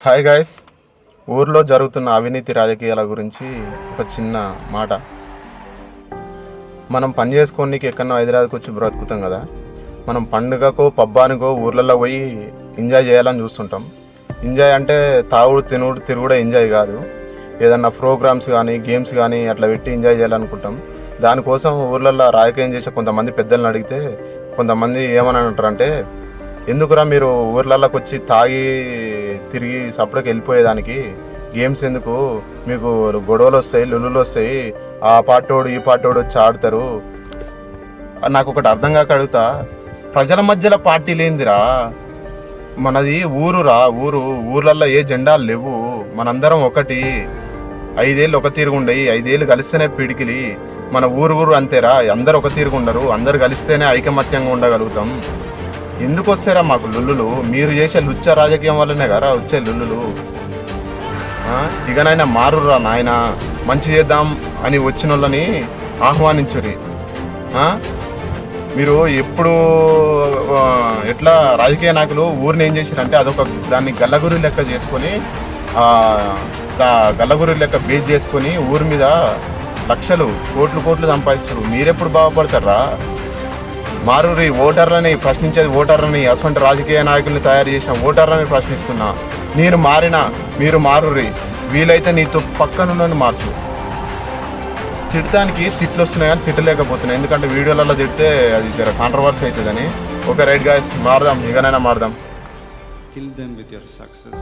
Hi guys, ఊర్లో జరుగుతున్న అవినీతి రాజకీయాల గురించి ఒక చిన్న మాట. మనం పని చేసుకోనికి ఎక్కడో హైదరాబాద్కి వచ్చి బ్రతుకుతాం కదా. మనం పండుగకో పబ్బానికో ఊర్లలో పోయి ఎంజాయ్ చేయాలని చూస్తుంటాం. ఎంజాయ్ అంటే తాగుడు తినుడు తిరుగుడు ఎంజాయ్ కాదు. ఏదన్నా ప్రోగ్రామ్స్ కానీ గేమ్స్ కానీ అట్లా పెట్టి ఎంజాయ్ చేయాలనుకుంటాం. దానికోసం ఊర్లలో రాజకీయం చేసే కొంతమంది పెద్దలను అడిగితే కొంతమంది ఏమని అంటారంటే, ఎందుకురా మీరు ఊర్లలోకి వచ్చి తాగి తిరిగి సపరేట్కి వెళ్ళిపోయేదానికి, గేమ్స్ ఎందుకు, మీకు గొడవలు వస్తాయి, లొల్లులు వస్తాయి, ఆ పాటోడు ఈ పాటోడు వచ్చి ఆడతారు. నాకు ఒకటి అర్థం కాక అడుగుతా, ప్రజల మధ్యలో పార్టీ లేనిదిరా, మనది ఊరురా, ఊర్లల్లో ఏ జెండాలు లేవు, మనందరం ఒకటి. 5 ఏళ్ళు ఒక తీరుగుండయి, 5 ఏళ్ళు కలిస్తేనే పిడికిలి. మన ఊరు అంతేరా, అందరు ఒక తీరుగుండరు, అందరు కలిస్తేనే ఐకమత్యంగా ఉండగలుగుతాం. ఎందుకు వస్తారా మాకు లుల్లులు? మీరు చేసే లుచ్చ రాజకీయం వల్లనే కదా వచ్చే లుల్లులు. ఇకనైనా మారురా నాయన, మంచి చేద్దాం అని వచ్చిన వాళ్ళని ఆహ్వానించురి. మీరు ఎప్పుడు ఎట్లా రాజకీయ నాయకులు ఊరిని ఏం చేశారంటే అదొక దాన్ని గల్లగురి లెక్క చేసుకొని, గల్లగురి లెక్క బేస్ చేసుకొని ఊరి మీద లక్షలు కోట్లు సంపాదిస్తారు. మీరెప్పుడు బాగుపడతారా? మారూరి ఓటర్లని ప్రశ్నించేది ఓటర్లని, అటువంటి రాజకీయ నాయకుల్ని తయారు చేసిన ఓటర్లని ప్రశ్నిస్తున్నా. నేను మారినా, మీరు మారూరి, వీలైతే నీతో పక్కనున్న మార్చు. తిట్టడానికి తిట్లు వస్తున్నాయి కానీ తిట్టలేకపోతున్నాయి, ఎందుకంటే వీడియోలలో తిడితే అది జర కాంట్రవర్సీ అవుతుందని. ఓకే రైట్ గాయ్స్, మారదాం, ఇకనైనా మారదాం. Kill them with your success.